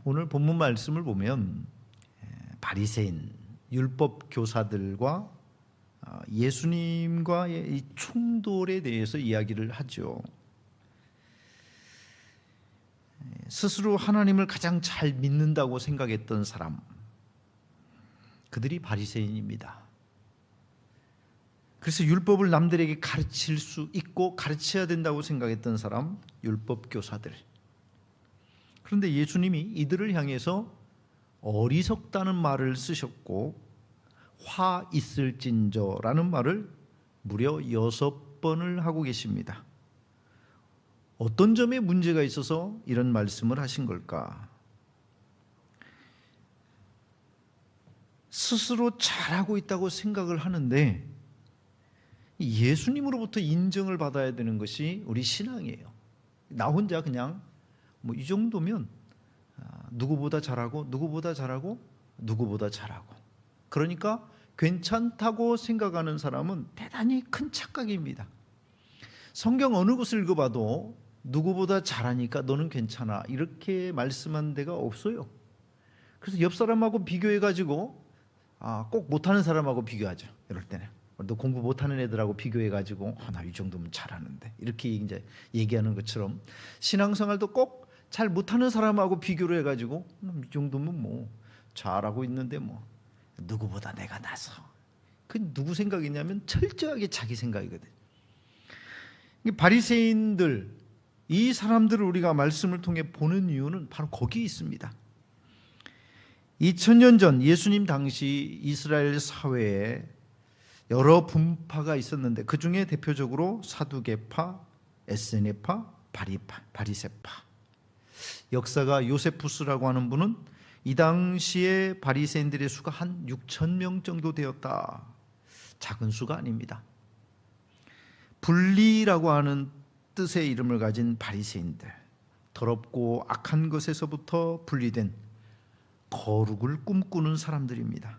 오늘 본문 말씀을 보면 바리새인 율법 교사들과 예수님과의 이 충돌에 대해서 이야기를 하죠. 스스로 하나님을 가장 잘 믿는다고 생각했던 사람, 그들이 바리새인입니다. 그래서 율법을 남들에게 가르칠 수 있고 가르쳐야 된다고 생각했던 사람, 율법 교사들. 그런데 예수님이 이들을 향해서 어리석다는 말을 쓰셨고 화 있을진저라는 말을 무려 6번을 하고 계십니다. 어떤 점에 문제가 있어서 이런 말씀을 하신 걸까? 스스로 잘하고 있다고 생각을 하는데 예수님으로부터 인정을 받아야 되는 것이 우리 신앙이에요. 나 혼자 그냥 이 정도면 누구보다 잘하고 누구보다 잘하고 누구보다 잘하고, 그러니까 괜찮다고 생각하는 사람은 대단히 큰 착각입니다. 성경 어느 곳을 읽어봐도 누구보다 잘하니까 너는 괜찮아 이렇게 말씀한 데가 없어요. 그래서 옆 사람하고 비교해가지고 꼭 못하는 사람하고 비교하죠. 이럴 때는 너 공부 못하는 애들하고 비교해가지고 나 이 정도면 잘하는데 이렇게 이제 얘기하는 것처럼 신앙생활도 꼭 잘 못하는 사람하고 비교를 해가지고 이 정도면 뭐 잘하고 있는데 뭐 누구보다 내가 나서, 그 누구 생각이냐면 철저하게 자기 생각이거든. 바리새인들, 이 사람들을 우리가 말씀을 통해 보는 이유는 바로 거기에 있습니다. 2000년 전 예수님 당시 이스라엘 사회에 여러 분파가 있었는데 그 중에 대표적으로 사두개파, 에세네파, 바리새파. 역사가 요세푸스라고 하는 분은 이 당시에 바리새인들의 수가 한 6,000명 정도 되었다. 작은 수가 아닙니다. 분리라고 하는 뜻의 이름을 가진 바리새인들, 더럽고 악한 것에서부터 분리된 거룩을 꿈꾸는 사람들입니다.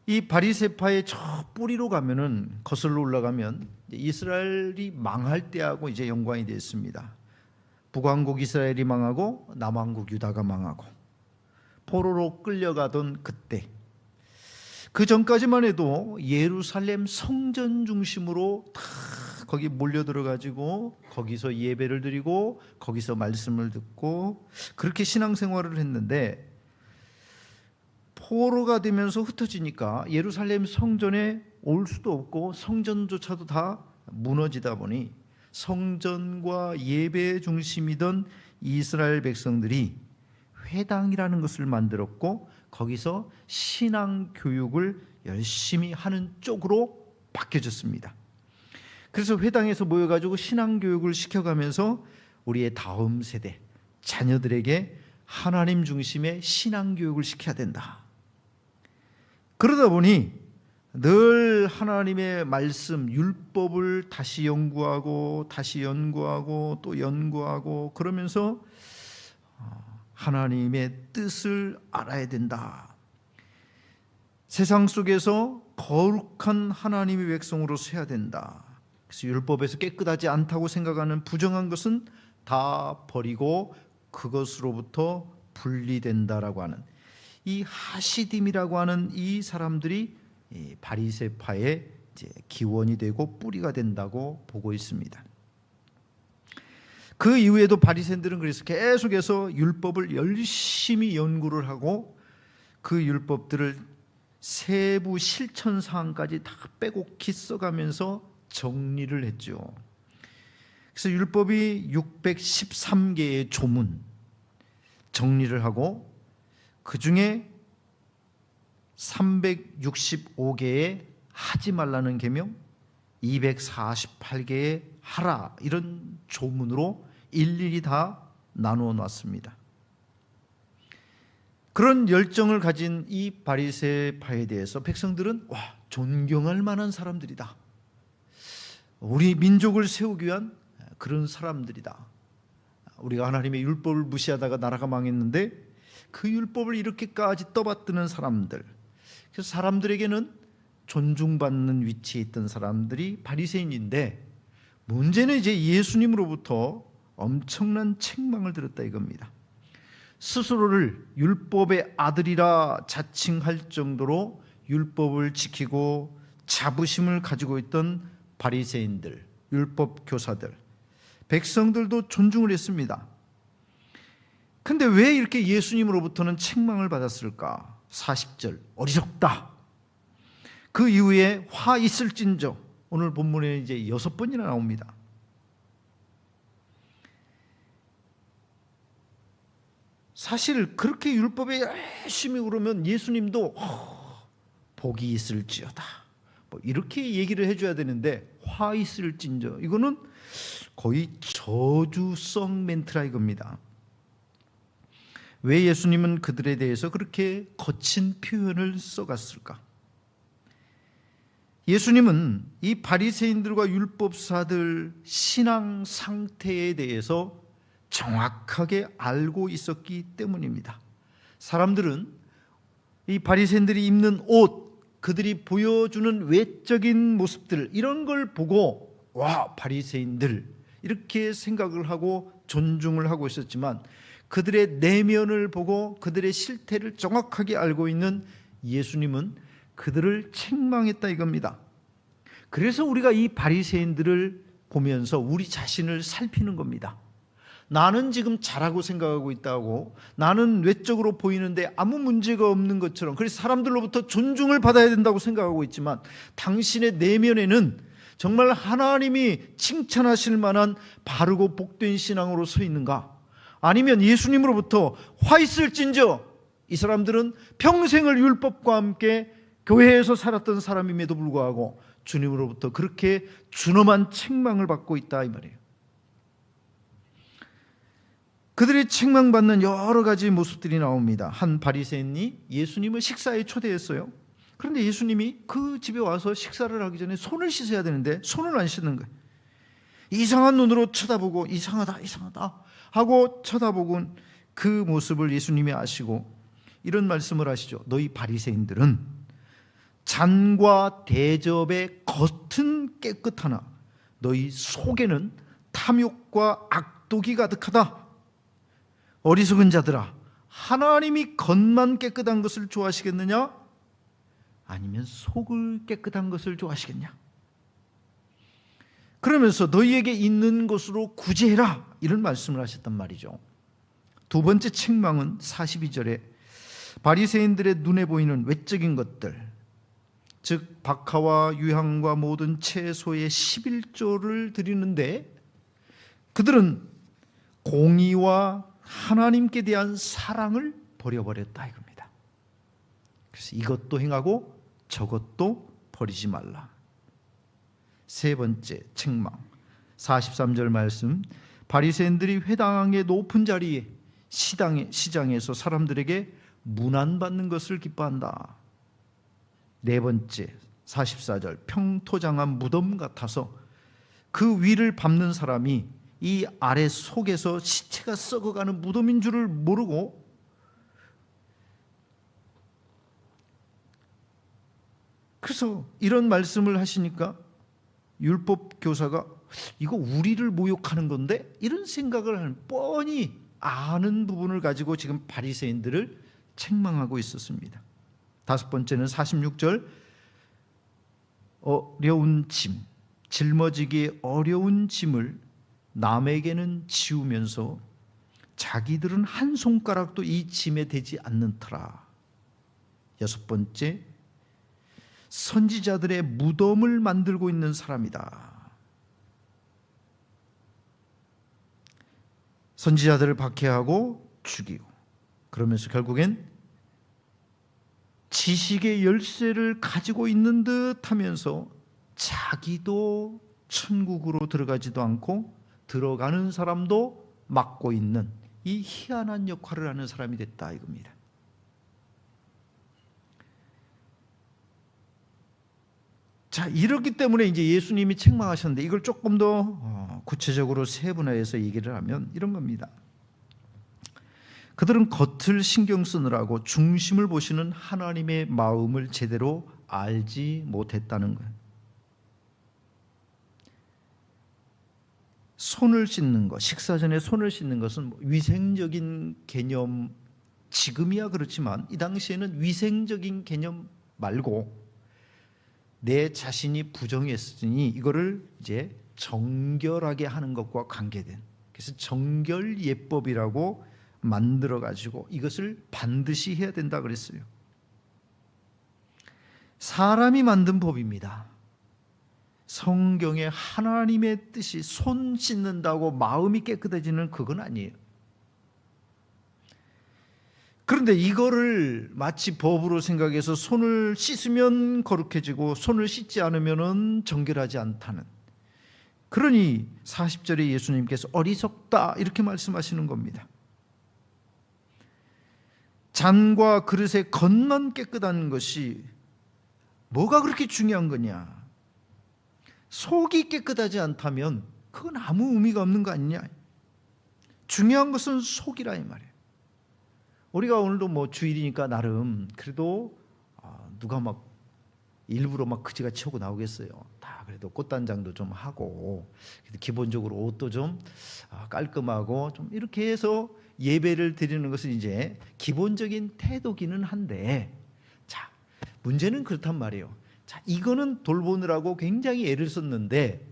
이 바리새파의 저 뿌리로 가면은, 거슬러 올라가면 이스라엘이 망할 때하고 이제 연관이 됐습니다. 북왕국 이스라엘이 망하고 남왕국 유다가 망하고 포로로 끌려가던 그때, 그 전까지만 해도 예루살렘 성전 중심으로 다 거기 몰려들어가지고 거기서 예배를 드리고 거기서 말씀을 듣고 그렇게 신앙생활을 했는데, 포로가 되면서 흩어지니까 예루살렘 성전에 올 수도 없고 성전조차도 다 무너지다 보니 성전과 예배 중심이던 이스라엘 백성들이 회당이라는 것을 만들었고 거기서 신앙 교육을 열심히 하는 쪽으로 바뀌어졌습니다. 그래서 회당에서 모여가지고 신앙 교육을 시켜가면서 우리의 다음 세대 자녀들에게 하나님 중심의 신앙 교육을 시켜야 된다. 그러다 보니 늘 하나님의 말씀, 율법을 다시 연구하고 다시 연구하고 또 연구하고 그러면서 하나님의 뜻을 알아야 된다. 세상 속에서 거룩한 하나님의 백성으로 서야 된다. 그래서 율법에서 깨끗하지 않다고 생각하는 부정한 것은 다 버리고 그것으로부터 분리된다라고 하는, 이 하시딤이라고 하는 이 사람들이 바리새파의 기원이 되고 뿌리가 된다고 보고 있습니다. 그 이후에도 바리새인들은 그래서 계속해서 율법을 열심히 연구를 하고 그 율법들을 세부 실천 사항까지 다 빼곡히 써가면서 정리를 했죠. 그래서 율법이 613개의 조문 정리를 하고 그 중에 365개의 하지 말라는 계명, 248개의 하라, 이런 조문으로 일일이 다 나누어 놨습니다. 그런 열정을 가진 이 바리새파에 대해서 백성들은 존경할 만한 사람들이다. 우리 민족을 세우기 위한 그런 사람들이다. 우리가 하나님의 율법을 무시하다가 나라가 망했는데 그 율법을 이렇게까지 떠받드는 사람들, 그래서 사람들에게는 존중받는 위치에 있던 사람들이 바리새인인데, 문제는 이제 예수님으로부터 엄청난 책망을 들었다 이겁니다. 스스로를 율법의 아들이라 자칭할 정도로 율법을 지키고 자부심을 가지고 있던 바리새인들, 율법 교사들, 백성들도 존중을 했습니다. 근데 왜 이렇게 예수님으로부터는 책망을 받았을까? 40절, 어리석다. 그 이후에 화 있을진저, 오늘 본문에 이제 6번이나 나옵니다. 사실 그렇게 율법에 열심히 그러면 예수님도 복이 있을지어다, 뭐 이렇게 얘기를 해줘야 되는데 화 있을진저, 이거는 거의 저주성 멘트라 이겁니다. 왜 예수님은 그들에 대해서 그렇게 거친 표현을 써갔을까? 예수님은 이 바리새인들과 율법사들 신앙 상태에 대해서 정확하게 알고 있었기 때문입니다. 사람들은 이 바리새인들이 입는 옷, 그들이 보여주는 외적인 모습들, 이런 걸 보고 와, 바리새인들, 이렇게 생각을 하고 존중을 하고 있었지만, 그들의 내면을 보고 그들의 실태를 정확하게 알고 있는 예수님은 그들을 책망했다 이겁니다. 그래서 우리가 이 바리새인들을 보면서 우리 자신을 살피는 겁니다. 나는 지금 잘하고 생각하고 있다고, 나는 외적으로 보이는데 아무 문제가 없는 것처럼, 그래서 사람들로부터 존중을 받아야 된다고 생각하고 있지만, 당신의 내면에는 정말 하나님이 칭찬하실 만한 바르고 복된 신앙으로 서 있는가? 아니면 예수님으로부터 화 있을진저, 이 사람들은 평생을 율법과 함께 교회에서 살았던 사람임에도 불구하고 주님으로부터 그렇게 준엄한 책망을 받고 있다 이 말이에요. 그들이 책망받는 여러 가지 모습들이 나옵니다. 한 바리새인이 예수님을 식사에 초대했어요. 그런데 예수님이 그 집에 와서 식사를 하기 전에 손을 씻어야 되는데 손을 안 씻는 거예요. 이상한 눈으로 쳐다보고 이상하다 하고 쳐다보고 그 모습을 예수님이 아시고 이런 말씀을 하시죠. 너희 바리새인들은 잔과 대접의 겉은 깨끗하나 너희 속에는 탐욕과 악독이 가득하다. 어리석은 자들아, 하나님이 겉만 깨끗한 것을 좋아하시겠느냐? 아니면 속을 깨끗한 것을 좋아하시겠냐? 그러면서 너희에게 있는 것으로 구제해라, 이런 말씀을 하셨단 말이죠. 두 번째 책망은 42절에 바리새인들의 눈에 보이는 외적인 것들, 즉 박하와 유향과 모든 채소의 11조를 드리는데 그들은 공의와 하나님께 대한 사랑을 버려버렸다 이겁니다. 그래서 이것도 행하고 저것도 버리지 말라. 세 번째 책망 43절 말씀, 바리새인들이 회당의 높은 자리에 시장에서 사람들에게 문안받는 것을 기뻐한다. 네 번째 44절, 평토장한 무덤 같아서 그 위를 밟는 사람이 이 아래 속에서 시체가 썩어가는 무덤인 줄을 모르고 그래서 이런 말씀을 하시니까 율법 교사가 이거 우리를 모욕하는 건데, 이런 생각을 하는, 뻔히 아는 부분을 가지고 지금 바리새인들을 책망하고 있었습니다. 다섯 번째는 46절, 어려운 짐, 짊어지기 어려운 짐을 남에게는 지우면서 자기들은 한 손가락도 이 짐에 대지 않는 터라. 여섯 번째, 선지자들의 무덤을 만들고 있는 사람이다. 선지자들을 박해하고 죽이고, 그러면서 결국엔 지식의 열쇠를 가지고 있는 듯 하면서 자기도 천국으로 들어가지도 않고 들어가는 사람도 막고 있는 이 희한한 역할을 하는 사람이 됐다 이겁니다. 자, 이렇기 때문에 이제 예수님이 책망하셨는데, 이걸 조금 더 구체적으로 세분화해서 얘기를 하면 이런 겁니다. 그들은 겉을 신경 쓰느라고 중심을 보시는 하나님의 마음을 제대로 알지 못했다는 거예요. 손을 씻는 것, 식사 전에 손을 씻는 것은 위생적인 개념, 지금이야 그렇지만 이 당시에는 위생적인 개념 말고 내 자신이 부정했으니 이거를 이제 정결하게 하는 것과 관계된, 그래서 정결 예법이라고 만들어 가지고 이것을 반드시 해야 된다 그랬어요. 사람이 만든 법입니다. 성경에 하나님의 뜻이 손 씻는다고 마음이 깨끗해지는 그건 아니에요. 그런데 이거를 마치 법으로 생각해서 손을 씻으면 거룩해지고 손을 씻지 않으면 정결하지 않다는, 그러니 40절에 예수님께서 어리석다 이렇게 말씀하시는 겁니다. 잔과 그릇의 겉만 깨끗한 것이 뭐가 그렇게 중요한 거냐? 속이 깨끗하지 않다면 그건 아무 의미가 없는 거 아니냐? 중요한 것은 속이라 이 말이에요. 우리가 오늘도 뭐 주일이니까 나름 그래도 누가 막 일부러 막 그지같이 하고 나오겠어요. 다 그래도 꽃단장도 좀 하고 기본적으로 옷도 좀 깔끔하고 좀 이렇게 해서 예배를 드리는 것은 이제 기본적인 태도기는 한데, 자, 문제는 그렇단 말이에요. 자, 이거는 돌보느라고 굉장히 애를 썼는데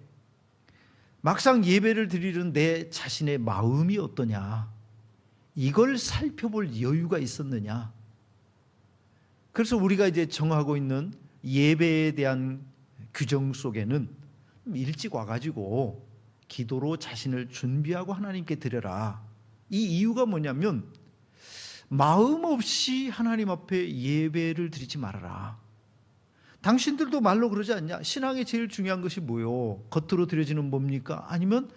막상 예배를 드리는 내 자신의 마음이 어떠냐, 이걸 살펴볼 여유가 있었느냐. 그래서 우리가 이제 정하고 있는 예배에 대한 규정 속에는 일찍 와가지고 기도로 자신을 준비하고 하나님께 드려라. 이 이유가 뭐냐면 마음 없이 하나님 앞에 예배를 드리지 말아라. 당신들도 말로 그러지 않냐? 신앙의 제일 중요한 것이 뭐요? 겉으로 드려지는 뭡니까? 아니면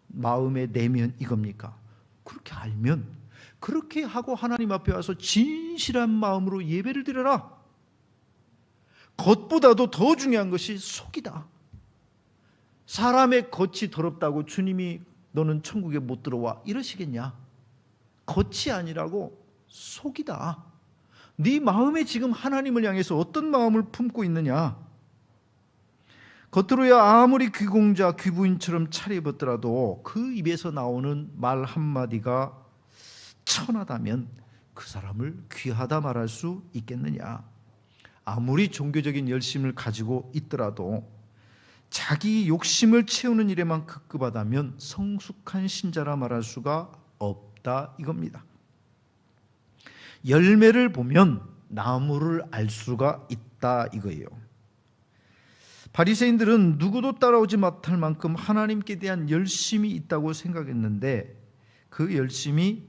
마음의 내면 이겁니까? 그렇게 알면 그렇게 하고 하나님 앞에 와서 진실한 마음으로 예배를 드려라. 겉보다도 더 중요한 것이 속이다. 사람의 겉이 더럽다고 주님이 너는 천국에 못 들어와 이러시겠냐? 겉이 아니라고 속이다. 네 마음에 지금 하나님을 향해서 어떤 마음을 품고 있느냐? 겉으로야 아무리 귀공자 귀부인처럼 차려입었더라도 그 입에서 나오는 말 한마디가 천하다면 그 사람을 귀하다 말할 수 있겠느냐? 아무리 종교적인 열심을 가지고 있더라도 자기 욕심을 채우는 일에만 급급하다면 성숙한 신자라 말할 수가 없다 이겁니다. 열매를 보면 나무를 알 수가 있다 이거예요. 바리새인들은 누구도 따라오지 못할 만큼 하나님께 대한 열심이 있다고 생각했는데 그 열심이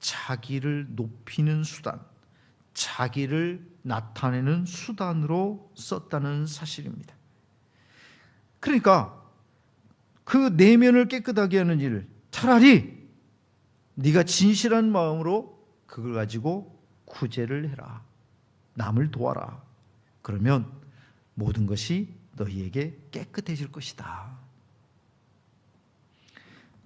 자기를 높이는 수단, 자기를 나타내는 수단으로 썼다는 사실입니다. 그러니까 그 내면을 깨끗하게 하는 일, 차라리 네가 진실한 마음으로 그걸 가지고 구제를 해라. 남을 도와라. 그러면 모든 것이 너희에게 깨끗해질 것이다.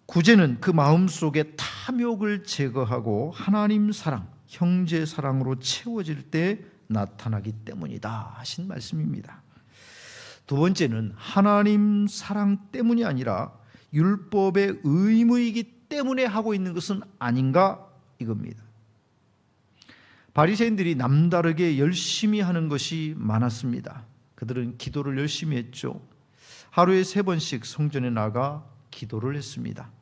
구제는 그 마음속에 탐욕을 제거하고 하나님 사랑, 형제 사랑으로 채워질 때 나타나기 때문이다 하신 말씀입니다. 두 번째는 하나님 사랑 때문이 아니라 율법의 의무이기 때문에 하고 있는 것은 아닌가 이겁니다. 바리새인들이 남다르게 열심히 하는 것이 많았습니다. 그들은 기도를 열심히 했죠. 하루에 3번씩 성전에 나가 기도를 했습니다.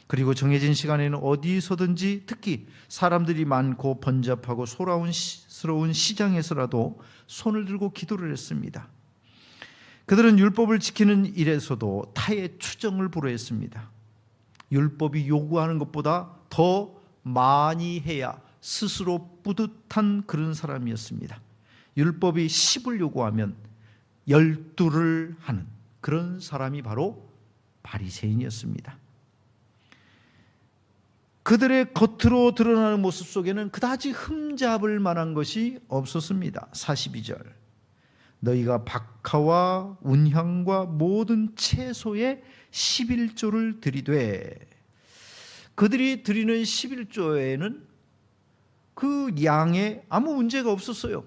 그리고 정해진 시간에는 어디서든지 특히 사람들이 많고 번잡하고 소란스러운 시장에서라도 손을 들고 기도를 했습니다. 그들은 율법을 지키는 일에서도 타의 추정을 불허했습니다. 율법이 요구하는 것보다 더 많이 해야 스스로 뿌듯한 그런 사람이었습니다. 율법이 10을 요구하면 12를 하는 그런 사람이 바로 바리새인이었습니다. 그들의 겉으로 드러나는 모습 속에는 그다지 흠잡을 만한 것이 없었습니다. 42절 너희가 박하와 운향과 모든 채소의 11조를 드리되, 그들이 드리는 11조에는 그 양에 아무 문제가 없었어요.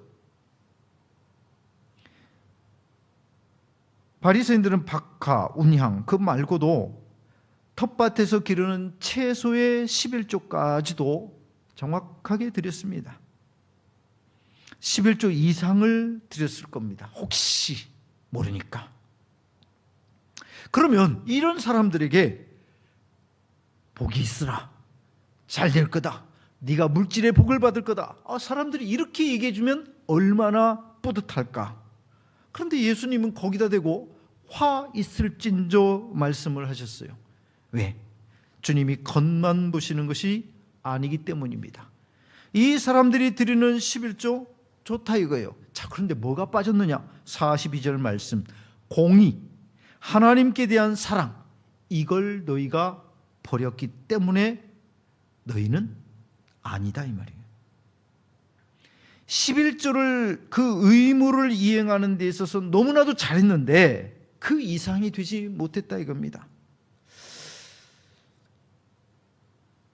바리새인들은 박하, 운향 그 말고도 텃밭에서 기르는 채소의 11조까지도 정확하게 드렸습니다. 11조 이상을 드렸을 겁니다. 혹시 모르니까. 그러면 이런 사람들에게 복이 있으라, 잘 될 거다, 네가 물질의 복을 받을 거다, 사람들이 이렇게 얘기해 주면 얼마나 뿌듯할까. 그런데 예수님은 거기다 대고 화 있을진저 말씀을 하셨어요. 왜? 주님이 겉만 보시는 것이 아니기 때문입니다. 이 사람들이 드리는 11조 좋다 이거예요. 자, 그런데 뭐가 빠졌느냐? 42절 말씀, 공의, 하나님께 대한 사랑, 이걸 너희가 버렸기 때문에 너희는 아니다 이 말이에요. 11조를 그 의무를 이행하는 데 있어서 너무나도 잘했는데 그 이상이 되지 못했다 이겁니다.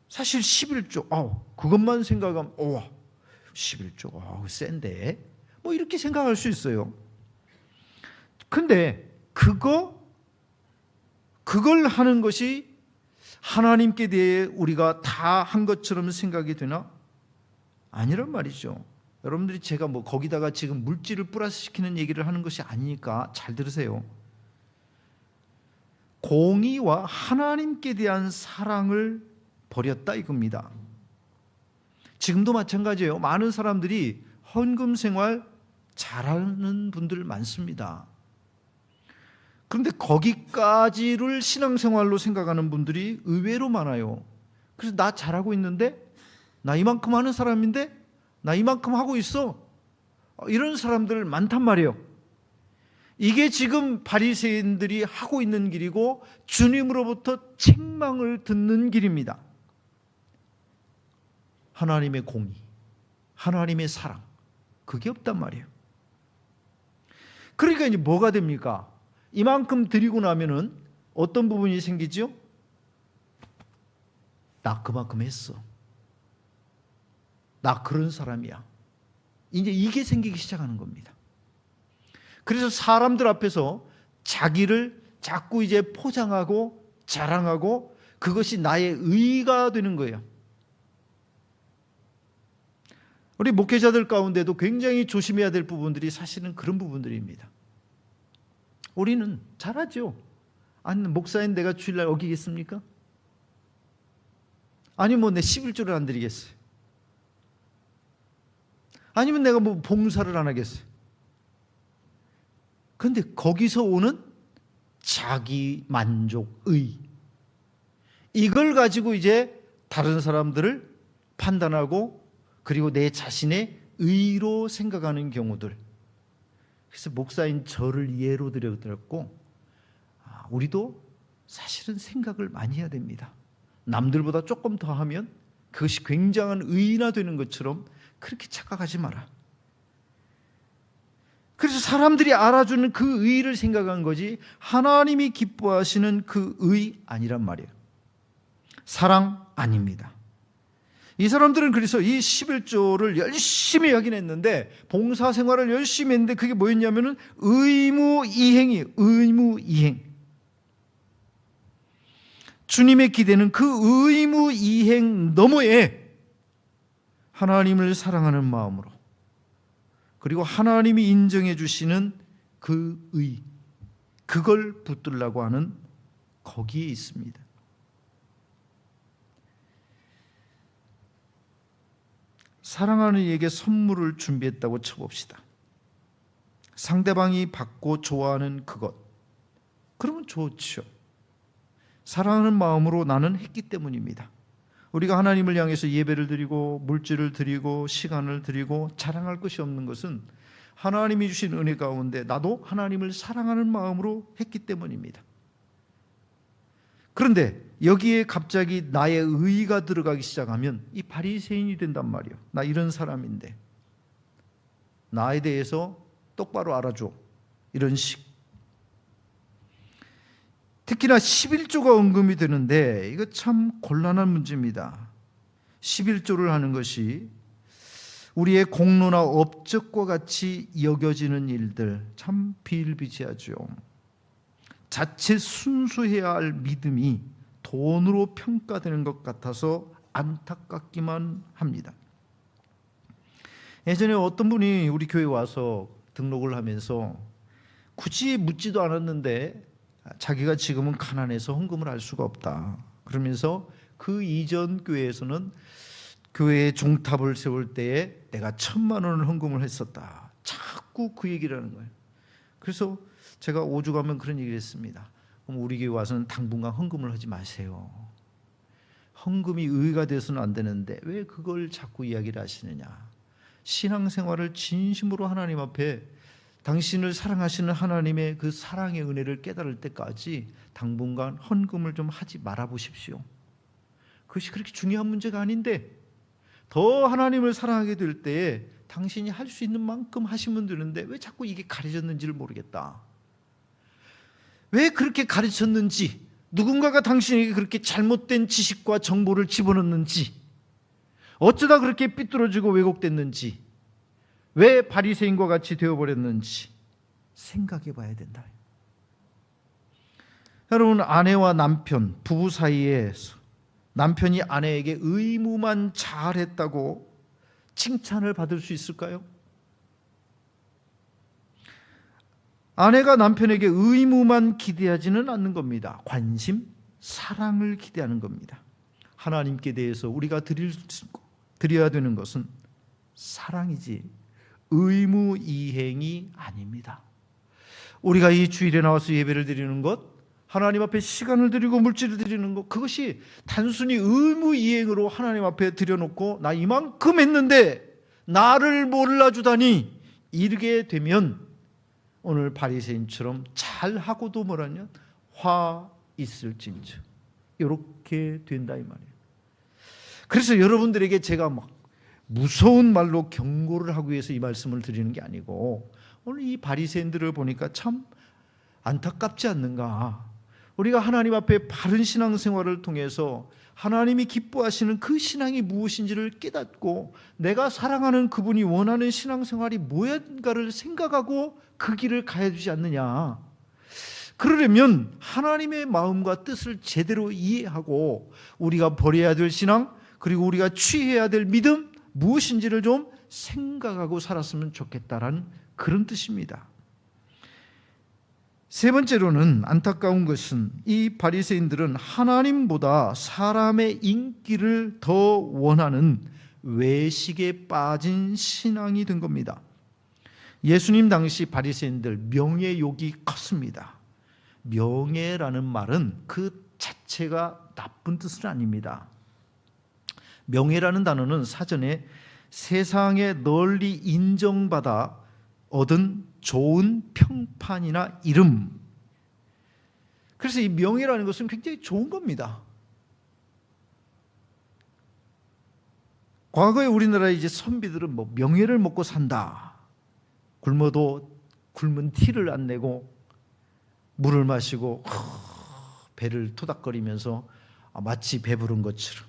사실 11조 그것만 생각하면 11조 센데 뭐 이렇게 생각할 수 있어요. 근데 그걸 하는 것이 하나님께 대해 우리가 다 한 것처럼 생각이 되나? 아니란 말이죠. 여러분들이 제가 뭐 거기다가 지금 물질을 플러스시키는 얘기를 하는 것이 아니니까 잘 들으세요. 공의와 하나님께 대한 사랑을 버렸다 이겁니다. 지금도 마찬가지예요. 많은 사람들이 헌금 생활 잘하는 분들 많습니다. 그런데 거기까지를 신앙생활로 생각하는 분들이 의외로 많아요. 그래서 나 잘하고 있는데, 나 이만큼 하는 사람인데, 나 이만큼 하고 있어, 이런 사람들 많단 말이에요. 이게 지금 바리새인들이 하고 있는 길이고 주님으로부터 책망을 듣는 길입니다. 하나님의 공의, 하나님의 사랑, 그게 없단 말이에요. 그러니까 이제 뭐가 됩니까? 이만큼 드리고 나면은 어떤 부분이 생기죠? 나 그만큼 했어, 나 그런 사람이야, 이제 이게 생기기 시작하는 겁니다. 그래서 사람들 앞에서 자기를 자꾸 이제 포장하고 자랑하고 그것이 나의 의의가 되는 거예요. 우리 목회자들 가운데도 굉장히 조심해야 될 부분들이 사실은 그런 부분들입니다. 우리는 잘하죠. 아니, 목사인 내가 주일날 어기겠습니까? 아니 뭐 내 11조를 안 드리겠어요? 아니면 내가 뭐 봉사를 안 하겠어요? 그런데 거기서 오는 자기 만족의, 이걸 가지고 이제 다른 사람들을 판단하고 그리고 내 자신의 의로 생각하는 경우들. 그래서 목사인 저를 예로 들었고, 우리도 사실은 생각을 많이 해야 됩니다. 남들보다 조금 더 하면 그것이 굉장한 의의나 되는 것처럼 그렇게 착각하지 마라. 그래서 사람들이 알아주는 그 의의를 생각한 거지 하나님이 기뻐하시는 그 의의 아니란 말이에요. 사랑 아닙니다. 이 사람들은 그래서 이 11조를 열심히 하긴 했는데, 봉사생활을 열심히 했는데 그게 뭐였냐면은 의무이행이에요. 의무이행. 주님의 기대는 그 의무이행 너머에 하나님을 사랑하는 마음으로, 그리고 하나님이 인정해 주시는 그 의, 그걸 붙들라고 하는 거기에 있습니다. 사랑하는 이에게 선물을 준비했다고 쳐봅시다. 상대방이 받고 좋아하는 그것, 그러면 좋죠. 사랑하는 마음으로 나는 했기 때문입니다. 우리가 하나님을 향해서 예배를 드리고 물질을 드리고 시간을 드리고 자랑할 것이 없는 것은 하나님이 주신 은혜 가운데 나도 하나님을 사랑하는 마음으로 했기 때문입니다. 그런데 여기에 갑자기 나의 의의가 들어가기 시작하면 이 바리새인이 된단 말이에요. 나 이런 사람인데 나에 대해서 똑바로 알아줘, 이런 식. 특히나 11조가 언급이 되는데 이거 참 곤란한 문제입니다. 11조를 하는 것이 우리의 공로나 업적과 같이 여겨지는 일들, 참 비일비재하죠. 자칫 순수해야 할 믿음이 돈으로 평가되는 것 같아서 안타깝기만 합니다. 예전에 어떤 분이 우리 교회에 와서 등록을 하면서 굳이 묻지도 않았는데 자기가 지금은 가난해서 헌금을 할 수가 없다 그러면서 그 이전 교회에서는 교회에 종탑을 세울 때에 내가 1,000만 원을 헌금을 했었다, 자꾸 그 얘기를 하는 거예요. 그래서 제가 오죽하면 그런 얘기를 했습니다. 그럼 우리 교회 와서는 당분간 헌금을 하지 마세요. 헌금이 의가 돼서는 안 되는데 왜 그걸 자꾸 이야기를 하시느냐. 신앙생활을 진심으로 하나님 앞에 당신을 사랑하시는 하나님의 그 사랑의 은혜를 깨달을 때까지 당분간 헌금을 좀 하지 말아 보십시오. 그것이 그렇게 중요한 문제가 아닌데 더 하나님을 사랑하게 될 때에 당신이 할 수 있는 만큼 하시면 되는데 왜 자꾸 이게 가려졌는지를 모르겠다. 왜 그렇게 가르쳤는지, 누군가가 당신에게 그렇게 잘못된 지식과 정보를 집어넣는지, 어쩌다 그렇게 삐뚤어지고 왜곡됐는지, 왜 바리새인과 같이 되어버렸는지 생각해 봐야 된다. 여러분, 아내와 남편, 부부 사이에서 남편이 아내에게 의무만 잘했다고 칭찬을 받을 수 있을까요? 아내가 남편에게 의무만 기대하지는 않는 겁니다. 관심, 사랑을 기대하는 겁니다. 하나님께 대해서 우리가 드려야 되는 것은 사랑이지 의무 이행이 아닙니다. 우리가 이 주일에 나와서 예배를 드리는 것, 하나님 앞에 시간을 드리고 물질을 드리는 것, 그것이 단순히 의무 이행으로 하나님 앞에 드려놓고 나 이만큼 했는데 나를 몰라주다니 이르게 되면 오늘 바리새인처럼 잘하고도 뭐라냐, 화 있을진저, 이렇게 된다 이 말이에요. 그래서 여러분들에게 제가 막 무서운 말로 경고를 하기 위해서 이 말씀을 드리는 게 아니고, 오늘 이 바리새인들을 보니까 참 안타깝지 않는가. 우리가 하나님 앞에 바른 신앙생활을 통해서 하나님이 기뻐하시는 그 신앙이 무엇인지를 깨닫고 내가 사랑하는 그분이 원하는 신앙생활이 무엇인가를 생각하고 그 길을 가야 되지 않느냐. 그러려면 하나님의 마음과 뜻을 제대로 이해하고 우리가 버려야 될 신앙, 그리고 우리가 취해야 될 믿음 무엇인지를 좀 생각하고 살았으면 좋겠다라는 그런 뜻입니다. 세 번째로는 안타까운 것은 이 바리새인들은 하나님보다 사람의 인기를 더 원하는 외식에 빠진 신앙이 된 겁니다. 예수님 당시 바리새인들 명예욕이 컸습니다. 명예라는 말은 그 자체가 나쁜 뜻은 아닙니다. 명예라는 단어는 사전에 세상에 널리 인정받아 얻은 좋은 평판이나 이름, 그래서 이 명예라는 것은 굉장히 좋은 겁니다. 과거에 우리나라의 이제 선비들은 뭐 명예를 먹고 산다, 굶어도 굶은 티를 안 내고 물을 마시고 배를 토닥거리면서 마치 배부른 것처럼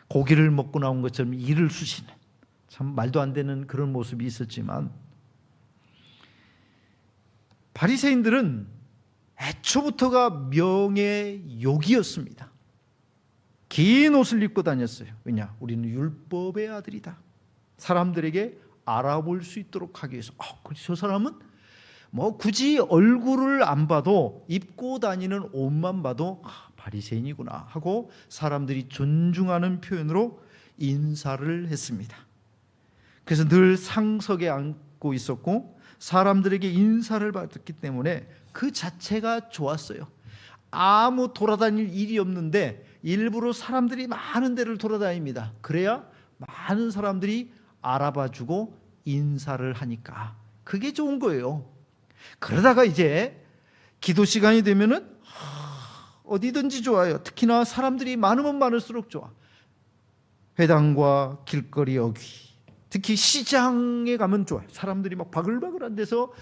고기를 먹고 나온 것처럼 이를 쑤시는, 참 말도 안 되는 그런 모습이 있었지만, 바리새인들은 애초부터가 명예욕이었습니다. 긴 옷을 입고 다녔어요. 왜냐? 우리는 율법의 아들이다. 사람들에게 알아볼 수 있도록 하기 위해서. 저 사람은 뭐 굳이 얼굴을 안 봐도 입고 다니는 옷만 봐도 바리새인이구나 하고 사람들이 존중하는 표현으로 인사를 했습니다. 그래서 늘 상석에 앉고 있었고 사람들에게 인사를 받았기 때문에 그 자체가 좋았어요. 아무 돌아다닐 일이 없는데 일부러 사람들이 많은 데를 돌아다닙니다. 그래야 많은 사람들이 알아봐주고 인사를 하니까 그게 좋은 거예요. 그러다가 이제 기도 시간이 되면은 어디든지 좋아요. 특히나 사람들이 많으면 많을수록 좋아. 회당과 길거리 어귀, 특히 시장에 가면 좋아요. 사람들이 막 바글바글한 데서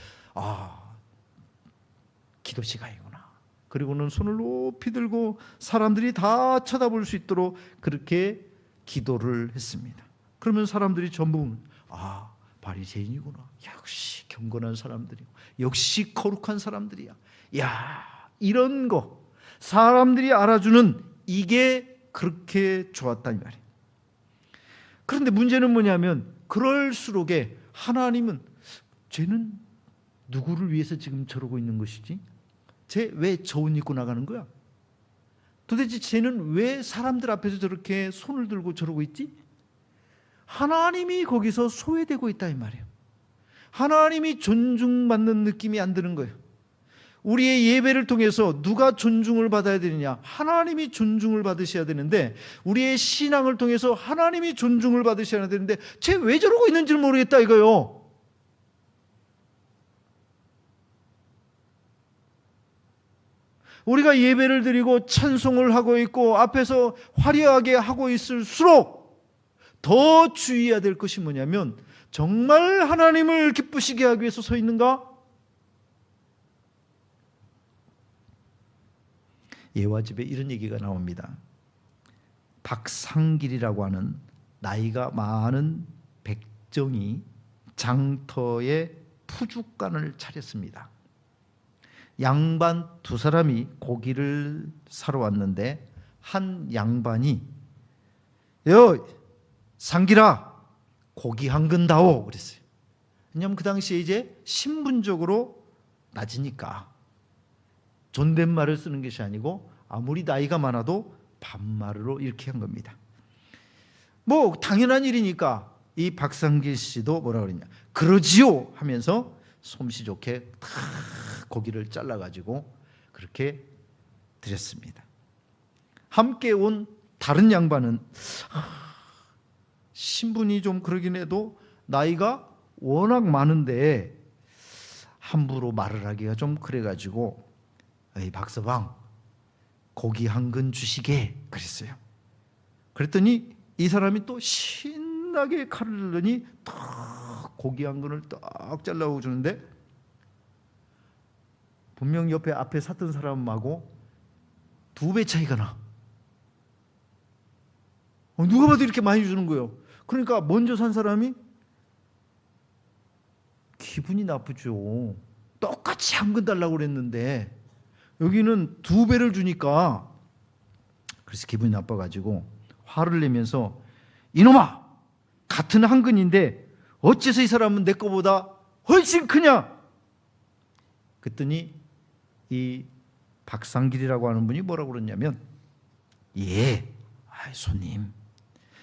기도 시간이구나. 그리고는 손을 높이 들고 사람들이 다 쳐다볼 수 있도록 그렇게 기도를 했습니다. 그러면 사람들이 전부 바리새인이구나. 역시 경건한 사람들이고 역시 거룩한 사람들이야. 야, 이런 거 사람들이 알아주는 이게 그렇게 좋았다 이 말이에요. 그런데 문제는 뭐냐면 그럴수록에 하나님은 쟤는 누구를 위해서 지금 저러고 있는 것이지? 쟤 왜 저 옷 입고 나가는 거야? 도대체 쟤는 왜 사람들 앞에서 저렇게 손을 들고 저러고 있지? 하나님이 거기서 소외되고 있다 이 말이에요. 하나님이 존중받는 느낌이 안 드는 거예요. 우리의 예배를 통해서 누가 존중을 받아야 되느냐? 하나님이 존중을 받으셔야 되는데, 우리의 신앙을 통해서 하나님이 존중을 받으셔야 되는데 쟤 왜 저러고 있는지 모르겠다 이거요. 우리가 예배를 드리고 찬송을 하고 있고 앞에서 화려하게 하고 있을수록 더 주의해야 될 것이 뭐냐면, 정말 하나님을 기쁘시게 하기 위해서 서 있는가? 예화집에 이런 얘기가 나옵니다. 박상길이라고 하는 나이가 많은 백정이 장터에 푸죽간을 차렸습니다. 양반 두 사람이 고기를 사러 왔는데 한 양반이 여 상길아 고기 한 근 다오 그랬어요. 왜냐하면 그 당시에 이제 신분적으로 낮으니까 존댓말을 쓰는 것이 아니고 아무리 나이가 많아도 반말로 이렇게 한 겁니다. 뭐 당연한 일이니까 이 박상길 씨도 뭐라 그러냐, 그러지요 하면서 솜씨 좋게 다 고기를 잘라가지고 그렇게 드렸습니다. 함께 온 다른 양반은 신분이 좀 그러긴 해도 나이가 워낙 많은데 함부로 말을 하기가 좀 그래가지고 에이 박서방 고기 한 근 주시게 그랬어요. 그랬더니 이 사람이 또 신나게 칼을 들더니 딱 고기 한 근을 딱 잘라고 주는데, 분명 옆에 앞에 샀던 사람하고 2배 차이가 나. 누가 봐도 이렇게 많이 주는 거예요. 그러니까 먼저 산 사람이 기분이 나쁘죠. 똑같이 한 근 달라고 그랬는데 여기는 2배를 주니까. 그래서 기분이 나빠가지고 화를 내면서 이놈아 같은 한 근인데 어째서 이 사람은 내 거보다 훨씬 크냐? 그랬더니 이 박상길이라고 하는 분이 뭐라고 그러냐면, 예,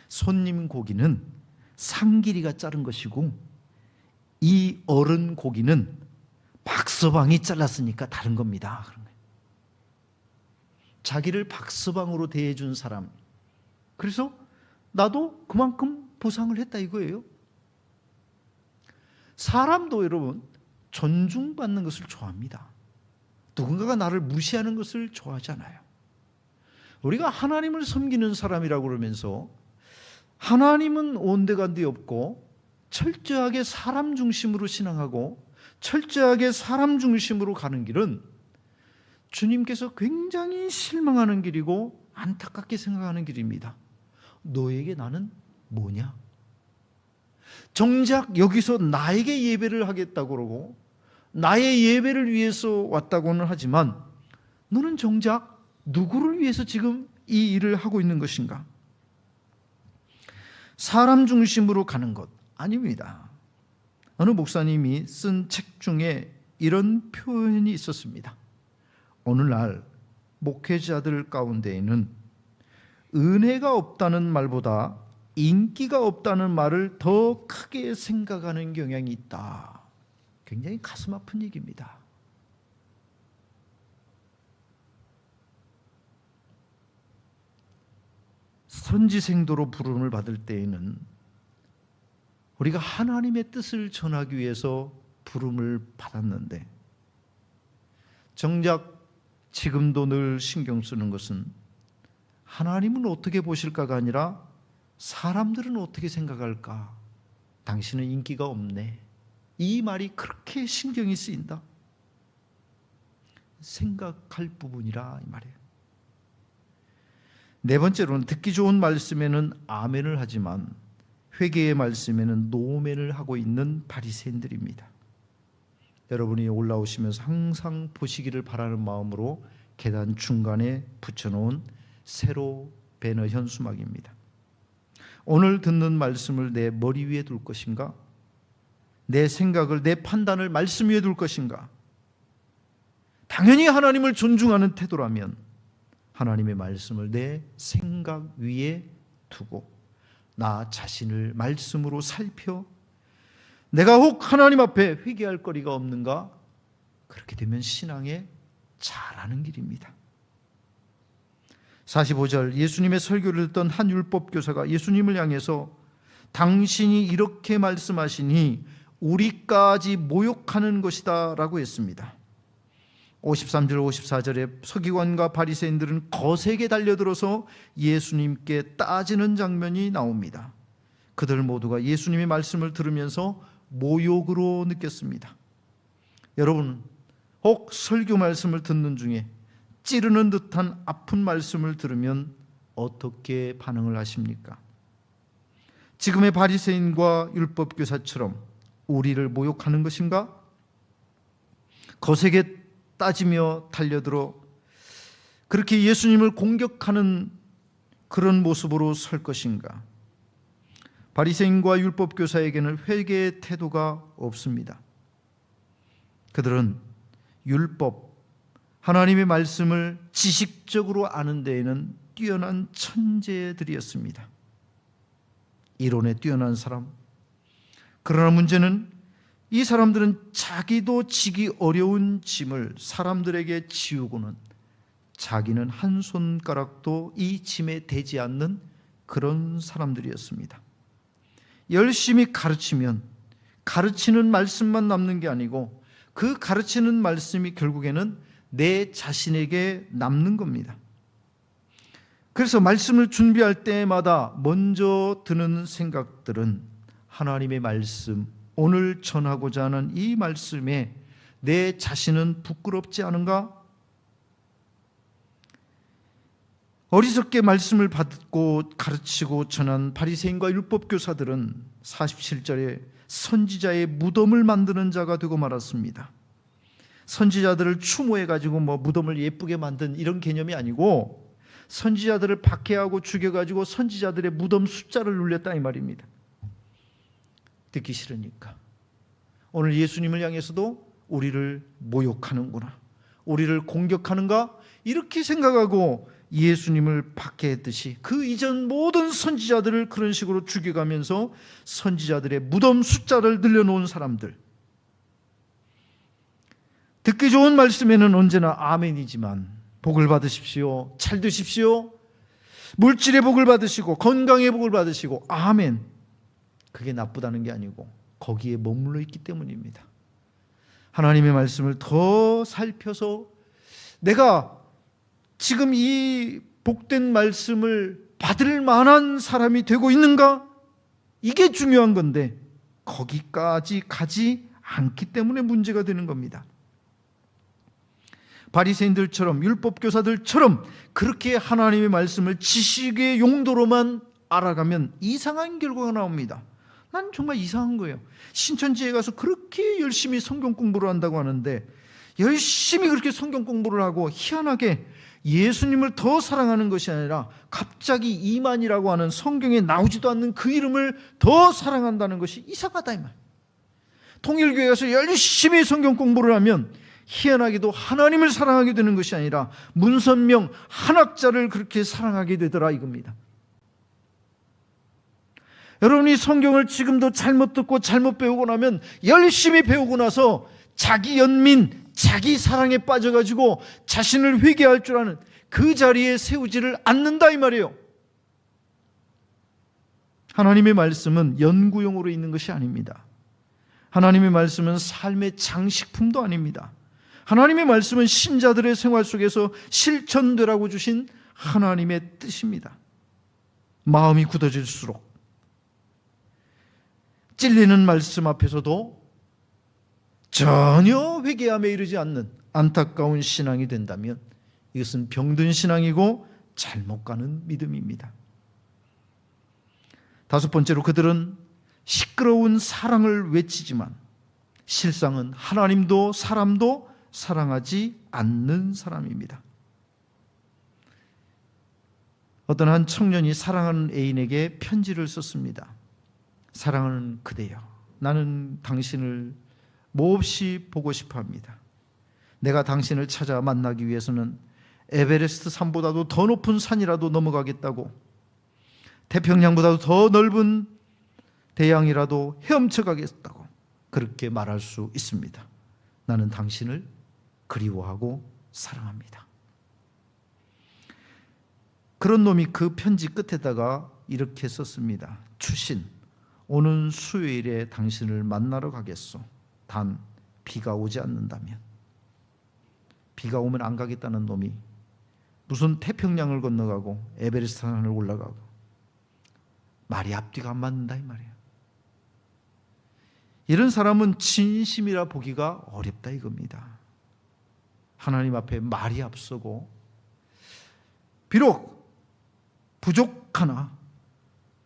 손님 고기는 상길이가 자른 것이고 이 어른 고기는 박서방이 잘랐으니까 다른 겁니다. 그런 거예요. 자기를 박서방으로 대해준 사람, 그래서 나도 그만큼 보상을 했다 이거예요. 사람도 여러분 존중받는 것을 좋아합니다. 누군가가 나를 무시하는 것을 좋아하지 않아요. 우리가 하나님을 섬기는 사람이라고 그러면서 하나님은 온데간데 없고 철저하게 사람 중심으로 신앙하고 철저하게 사람 중심으로 가는 길은 주님께서 굉장히 실망하는 길이고 안타깝게 생각하는 길입니다. 너에게 나는 뭐냐? 정작 여기서 나에게 예배를 하겠다고 그러고 나의 예배를 위해서 왔다고는 하지만 너는 정작 누구를 위해서 지금 이 일을 하고 있는 것인가? 사람 중심으로 가는 것 아닙니다. 어느 목사님이 쓴 책 중에 이런 표현이 있었습니다. 오늘날 목회자들 가운데에는 은혜가 없다는 말보다 인기가 없다는 말을 더 크게 생각하는 경향이 있다. 굉장히 가슴 아픈 얘기입니다. 선지생도로 부름을 받을 때에는 우리가 하나님의 뜻을 전하기 위해서 부름을 받았는데, 정작 지금도 늘 신경 쓰는 것은 하나님은 어떻게 보실까가 아니라 사람들은 어떻게 생각할까? 당신은 인기가 없네. 이 말이 그렇게 신경이 쓰인다. 생각할 부분이라 이 말이에요. 네 번째로는 듣기 좋은 말씀에는 아멘을 하지만 회개의 말씀에는 노멘을 하고 있는 바리새인들입니다. 여러분이 올라오시면서 항상 보시기를 바라는 마음으로 계단 중간에 붙여놓은 세로 배너 현수막입니다. 오늘 듣는 말씀을 내 머리 위에 둘 것인가? 내 생각을, 내 판단을 말씀 위에 둘 것인가? 당연히 하나님을 존중하는 태도라면 하나님의 말씀을 내 생각 위에 두고 나 자신을 말씀으로 살펴 내가 혹 하나님 앞에 회개할 거리가 없는가? 그렇게 되면 신앙에 잘하는 길입니다. 45절 예수님의 설교를 듣던 한 율법교사가 예수님을 향해서 당신이 이렇게 말씀하시니 우리까지 모욕하는 것이다 라고 했습니다. 53절 54절에 서기관과 바리새인들은 거세게 달려들어서 예수님께 따지는 장면이 나옵니다. 그들 모두가 예수님의 말씀을 들으면서 모욕으로 느꼈습니다. 여러분, 혹 설교 말씀을 듣는 중에 찌르는 듯한 아픈 말씀을 들으면 어떻게 반응을 하십니까? 지금의 바리새인과 율법교사처럼 우리를 모욕하는 것인가? 거세게 따지며 달려들어 그렇게 예수님을 공격하는 그런 모습으로 설 것인가? 바리새인과 율법교사에게는 회개의 태도가 없습니다. 그들은 율법, 하나님의 말씀을 지식적으로 아는 데에는 뛰어난 천재들이었습니다. 이론에 뛰어난 사람. 그러나 문제는 이 사람들은 자기도 지기 어려운 짐을 사람들에게 지우고는 자기는 한 손가락도 이 짐에 대지 않는 그런 사람들이었습니다. 열심히 가르치면 가르치는 말씀만 남는 게 아니고 그 가르치는 말씀이 결국에는 내 자신에게 남는 겁니다. 그래서 말씀을 준비할 때마다 먼저 드는 생각들은 하나님의 말씀, 오늘 전하고자 하는 이 말씀에 내 자신은 부끄럽지 않은가? 어리석게 말씀을 받고 가르치고 전한 바리새인과 율법교사들은 47절에 선지자의 무덤을 만드는 자가 되고 말았습니다. 선지자들을 추모해가지고 무덤을 예쁘게 만든 이런 개념이 아니고 선지자들을 박해하고 죽여가지고 선지자들의 무덤 숫자를 눌렸다 이 말입니다. 듣기 싫으니까. 오늘 예수님을 향해서도 우리를 모욕하는구나, 우리를 공격하는가, 이렇게 생각하고 예수님을 박해했듯이 그 이전 모든 선지자들을 그런 식으로 죽여가면서 선지자들의 무덤 숫자를 늘려놓은 사람들. 듣기 좋은 말씀에는 언제나 아멘이지만 복을 받으십시오, 잘 되십시오, 물질의 복을 받으시고 건강의 복을 받으시고 아멘, 그게 나쁘다는 게 아니고 거기에 머물러 있기 때문입니다. 하나님의 말씀을 더 살펴서 내가 지금 이 복된 말씀을 받을 만한 사람이 되고 있는가? 이게 중요한 건데 거기까지 가지 않기 때문에 문제가 되는 겁니다. 바리새인들처럼 율법교사들처럼 그렇게 하나님의 말씀을 지식의 용도로만 알아가면 이상한 결과가 나옵니다. 난 정말 이상한 거예요. 신천지에 가서 그렇게 열심히 성경 공부를 한다고 하는데 열심히 그렇게 성경 공부를 하고 희한하게 예수님을 더 사랑하는 것이 아니라 갑자기 이만이라고 하는 성경에 나오지도 않는 그 이름을 더 사랑한다는 것이 이상하다 이 말. 통일교회 가서 열심히 성경 공부를 하면 희한하게도 하나님을 사랑하게 되는 것이 아니라 문선명 한학자를 그렇게 사랑하게 되더라 이겁니다. 여러분이 성경을 지금도 잘못 듣고 잘못 배우고 나면 열심히 배우고 나서 자기 연민, 자기 사랑에 빠져가지고 자신을 회개할 줄 아는 그 자리에 세우지를 않는다 이 말이에요. 하나님의 말씀은 연구용으로 있는 것이 아닙니다. 하나님의 말씀은 삶의 장식품도 아닙니다. 하나님의 말씀은 신자들의 생활 속에서 실천되라고 주신 하나님의 뜻입니다. 마음이 굳어질수록 찔리는 말씀 앞에서도 전혀 회개함에 이르지 않는 안타까운 신앙이 된다면 이것은 병든 신앙이고 잘못 가는 믿음입니다. 다섯 번째로 그들은 시끄러운 사랑을 외치지만 실상은 하나님도 사람도 사랑하지 않는 사람입니다. 어떤 한 청년이 사랑하는 애인에게 편지를 썼습니다. 사랑하는 그대여, 나는 당신을 몹시 보고 싶어 합니다. 내가 당신을 찾아 만나기 위해서는 에베레스트 산보다도 더 높은 산이라도 넘어가겠다고, 태평양보다도 더 넓은 대양이라도 헤엄쳐 가겠다고 그렇게 말할 수 있습니다. 나는 당신을 그리워하고 사랑합니다. 그런 놈이 그 편지 끝에다가 이렇게 썼습니다. 추신, 오는 수요일에 당신을 만나러 가겠소. 단 비가 오지 않는다면. 비가 오면 안 가겠다는 놈이 무슨 태평양을 건너가고 에베레스트 산을 올라가고, 말이 앞뒤가 안 맞는다 이 말이에요. 이런 사람은 진심이라 보기가 어렵다 이겁니다. 하나님 앞에 말이 앞서고 비록 부족하나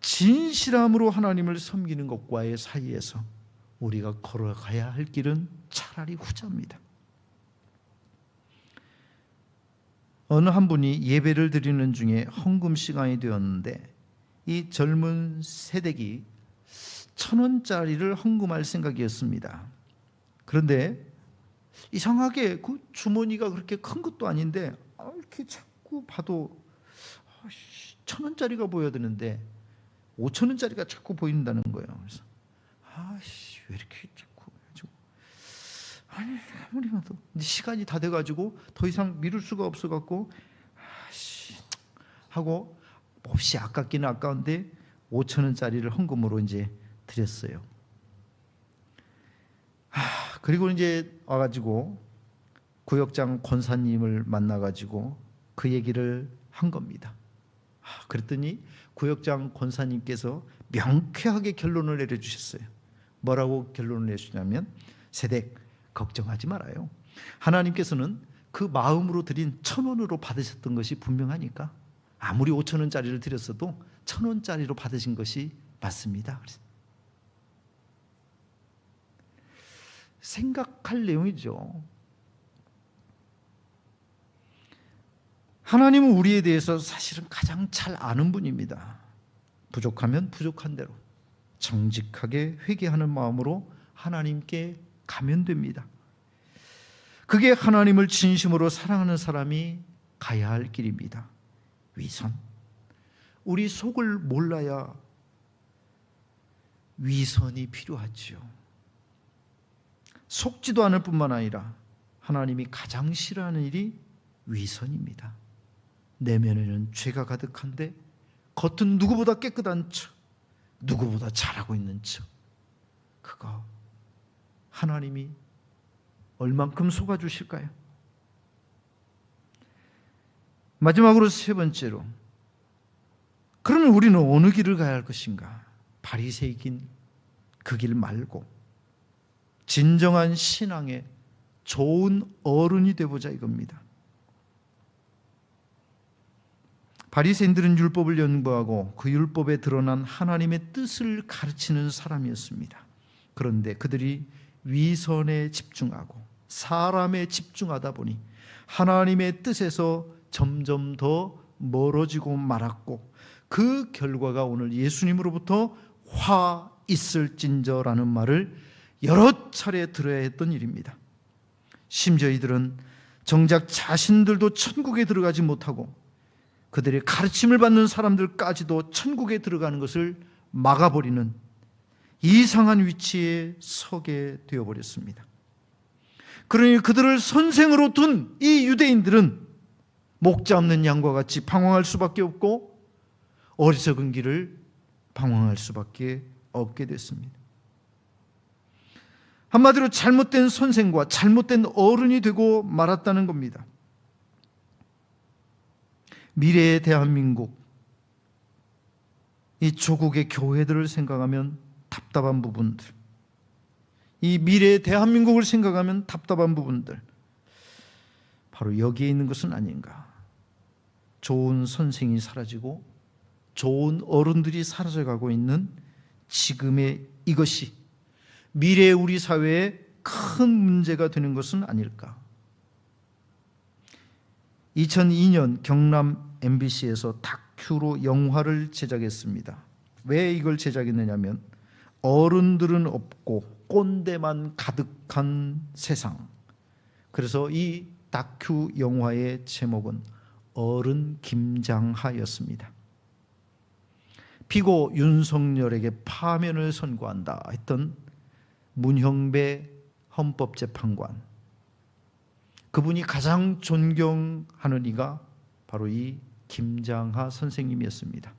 진실함으로 하나님을 섬기는 것과의 사이에서 우리가 걸어가야 할 길은 차라리 후자입니다. 어느 한 분이 예배를 드리는 중에 헌금 시간이 되었는데 이 젊은 세댁이 1,000원짜리를 헌금할 생각이었습니다. 그런데 이상하게 그 주머니가 그렇게 큰 것도 아닌데 이렇게 자꾸 봐도 1,000원짜리가 보여야 되는데 5,000원짜리가 자꾸 보인다는 거예요. 그래서 왜 이렇게 자꾸 해가지고, 아무리 봐도 시간이 다 돼가지고 더 이상 미룰 수가 없어갖고 하고 몹시 아깝기는 아까운데 5,000원짜리를 헌금으로 이제 드렸어요. 그리고 이제 와가지고 구역장 권사님을 만나가지고 그 얘기를 한 겁니다. 그랬더니 구역장 권사님께서 명쾌하게 결론을 내려주셨어요. 뭐라고 결론을 내주냐면, 세댁 걱정하지 말아요. 하나님께서는 그 마음으로 드린 1,000원으로 받으셨던 것이 분명하니까 아무리 5,000원짜리를 드렸어도 1,000원짜리로 받으신 것이 맞습니다. 생각할 내용이죠. 하나님은 우리에 대해서 사실은 가장 잘 아는 분입니다. 부족하면 부족한 대로 정직하게 회개하는 마음으로 하나님께 가면 됩니다. 그게 하나님을 진심으로 사랑하는 사람이 가야 할 길입니다. 위선. 우리 속을 몰라야 위선이 필요하지요. 속지도 않을 뿐만 아니라 하나님이 가장 싫어하는 일이 위선입니다. 내면에는 죄가 가득한데 겉은 누구보다 깨끗한 척, 누구보다 잘하고 있는 척, 그거 하나님이 얼만큼 속아주실까요? 마지막으로 세 번째로, 그러면 우리는 어느 길을 가야 할 것인가? 바리새이긴 그 길 말고 진정한 신앙의 좋은 어른이 되보자 이겁니다. 바리새인들은 율법을 연구하고 그 율법에 드러난 하나님의 뜻을 가르치는 사람이었습니다. 그런데 그들이 위선에 집중하고 사람에 집중하다 보니 하나님의 뜻에서 점점 더 멀어지고 말았고, 그 결과가 오늘 예수님으로부터 화 있을진저라는 말을 여러 차례 들어야 했던 일입니다. 심지어 이들은 정작 자신들도 천국에 들어가지 못하고 그들의 가르침을 받는 사람들까지도 천국에 들어가는 것을 막아버리는 이상한 위치에 서게 되어버렸습니다. 그러니 그들을 선생으로 둔 이 유대인들은 목자 없는 양과 같이 방황할 수밖에 없고 어리석은 길을 방황할 수밖에 없게 됐습니다. 한마디로 잘못된 선생과 잘못된 어른이 되고 말았다는 겁니다. 미래의 대한민국, 이 조국의 교회들을 생각하면 답답한 부분들, 이 미래의 대한민국을 생각하면 답답한 부분들, 바로 여기에 있는 것은 아닌가. 좋은 선생이 사라지고 좋은 어른들이 사라져가고 있는 지금의 이것이 미래의 우리 사회에 큰 문제가 되는 것은 아닐까. 2002년 경남 MBC에서 닭 다큐로 영화를 제작했습니다. 왜 이걸 제작했느냐면 어른들은 없고 꼰대만 가득한 세상. 그래서 이 다큐 영화의 제목은 어른 김장하였습니다. 피고 윤석열에게 파면을 선고한다 했던 문형배 헌법재판관, 그분이 가장 존경하는 이가 바로 이 김장하 선생님이었습니다.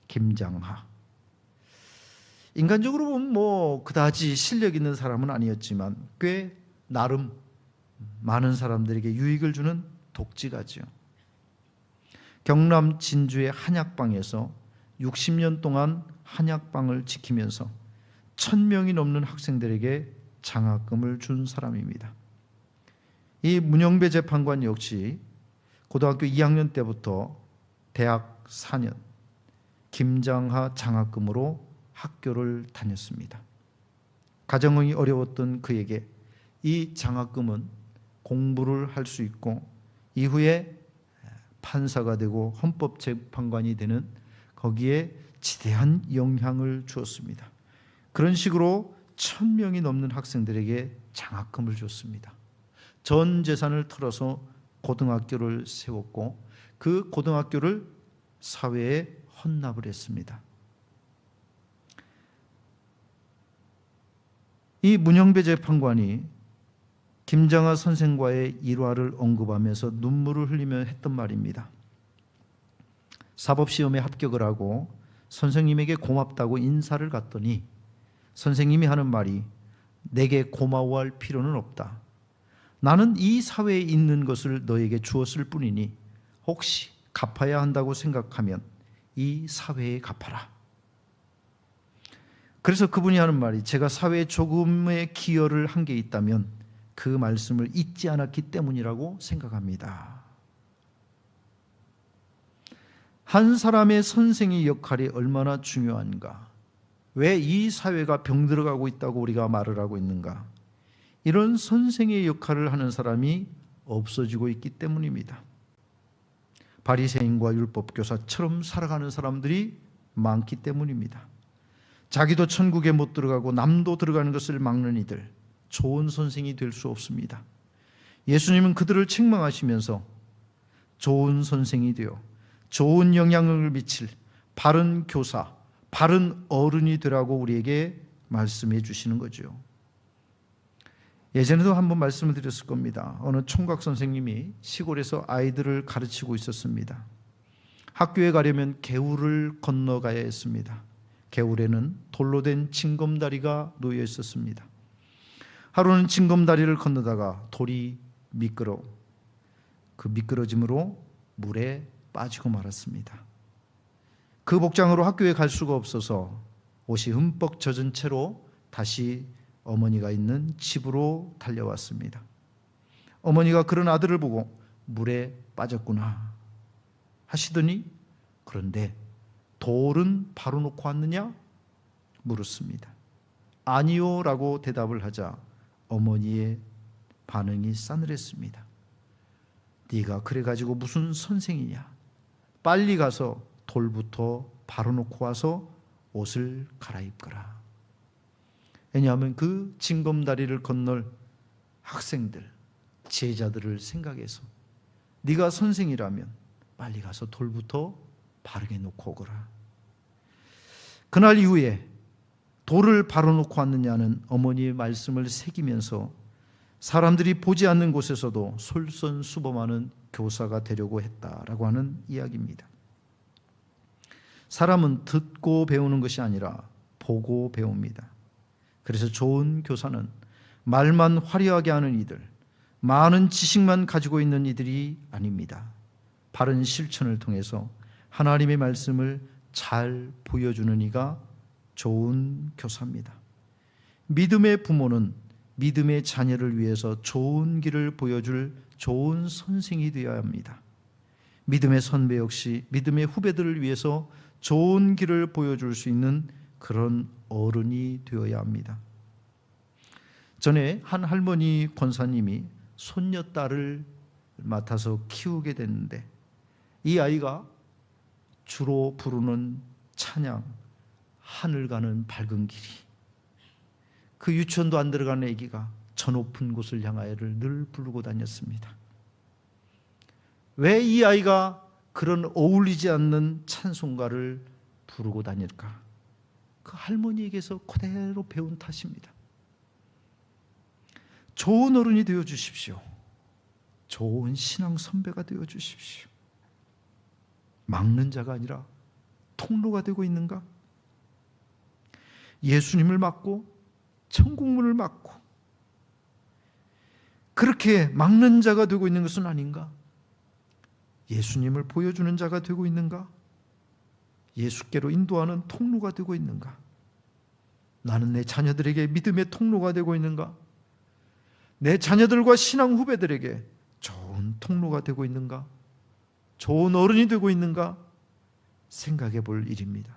김장하. 인간적으로 보면 뭐 그다지 실력 있는 사람은 아니었지만 꽤 나름 많은 사람들에게 유익을 주는 독지가죠. 경남 진주의 한약방에서 60년 동안 한약방을 지키면서 1000명이 넘는 학생들에게 장학금을 준 사람입니다. 이 문영배 재판관 역시 고등학교 2학년 때부터 대학 4년 김장하 장학금으로 학교를 다녔습니다. 가정이 어려웠던 그에게 이 장학금은 공부를 할 수 있고 이후에 판사가 되고 헌법재판관이 되는 거기에 지대한 영향을 주었습니다. 그런 식으로 1000명이 넘는 학생들에게 장학금을 줬습니다. 전 재산을 털어서 고등학교를 세웠고 그 고등학교를 사회에 헌납을 했습니다. 이 문영배 재판관이 김장하 선생과의 일화를 언급하면서 눈물을 흘리며 했던 말입니다. 사법시험에 합격을 하고 선생님에게 고맙다고 인사를 갔더니 선생님이 하는 말이 내게 고마워할 필요는 없다. 나는 이 사회에 있는 것을 너에게 주었을 뿐이니 혹시 갚아야 한다고 생각하면 이 사회에 갚아라. 그래서 그분이 하는 말이 제가 사회에 조금의 기여를 한 게 있다면 그 말씀을 잊지 않았기 때문이라고 생각합니다. 한 사람의 선생의 역할이 얼마나 중요한가? 왜 이 사회가 병들어가고 있다고 우리가 말을 하고 있는가? 이런 선생의 역할을 하는 사람이 없어지고 있기 때문입니다. 바리새인과 율법교사처럼 살아가는 사람들이 많기 때문입니다. 자기도 천국에 못 들어가고 남도 들어가는 것을 막는 이들, 좋은 선생이 될 수 없습니다. 예수님은 그들을 책망하시면서 좋은 선생이 되어 좋은 영향을 미칠 바른 교사, 바른 어른이 되라고 우리에게 말씀해 주시는 거죠. 예전에도 한번 말씀을 드렸을 겁니다. 어느 총각 선생님이 시골에서 아이들을 가르치고 있었습니다. 학교에 가려면 개울을 건너가야 했습니다. 개울에는 돌로 된 징검다리가 놓여 있었습니다. 하루는 징검다리를 건너다가 돌이 그 미끄러짐으로 물에 빠지고 말았습니다. 그 복장으로 학교에 갈 수가 없어서 옷이 흠뻑 젖은 채로 다시 어머니가 있는 집으로 달려왔습니다. 어머니가 그런 아들을 보고 물에 빠졌구나 하시더니 그런데 돌은 바로 놓고 왔느냐? 물었습니다. 아니요 라고 대답을 하자 어머니의 반응이 싸늘했습니다. 네가 그래가지고 무슨 선생이냐? 빨리 가서 돌부터 바로 놓고 와서 옷을 갈아입거라. 왜냐하면 그 징검다리를 건널 학생들, 제자들을 생각해서 네가 선생이라면 빨리 가서 돌부터 바르게 놓고 오거라. 그날 이후에 돌을 바로 놓고 왔느냐는 어머니의 말씀을 새기면서 사람들이 보지 않는 곳에서도 솔선수범하는 교사가 되려고 했다라고 하는 이야기입니다. 사람은 듣고 배우는 것이 아니라 보고 배웁니다. 그래서 좋은 교사는 말만 화려하게 하는 이들, 많은 지식만 가지고 있는 이들이 아닙니다. 바른 실천을 통해서 하나님의 말씀을 잘 보여주는 이가 좋은 교사입니다. 믿음의 부모는 믿음의 자녀를 위해서 좋은 길을 보여줄 좋은 선생이 되어야 합니다. 믿음의 선배 역시 믿음의 후배들을 위해서 좋은 길을 보여줄 수 있는 그런 어른이 되어야 합니다. 전에 한 할머니 권사님이 손녀딸을 맡아서 키우게 됐는데 이 아이가 주로 부르는 찬양, 하늘 가는 밝은 길이. 그 유치원도 안 들어가는 아기가 저 높은 곳을 향하여를 늘 부르고 다녔습니다. 왜 이 아이가 그런 어울리지 않는 찬송가를 부르고 다닐까? 그 할머니에게서 그대로 배운 탓입니다. 좋은 어른이 되어 주십시오. 좋은 신앙 선배가 되어 주십시오. 막는 자가 아니라 통로가 되고 있는가? 예수님을 막고 천국문을 막고 그렇게 막는 자가 되고 있는 것은 아닌가? 예수님을 보여주는 자가 되고 있는가? 예수께로 인도하는 통로가 되고 있는가? 나는 내 자녀들에게 믿음의 통로가 되고 있는가? 내 자녀들과 신앙 후배들에게 좋은 통로가 되고 있는가? 좋은 어른이 되고 있는가? 생각해 볼 일입니다.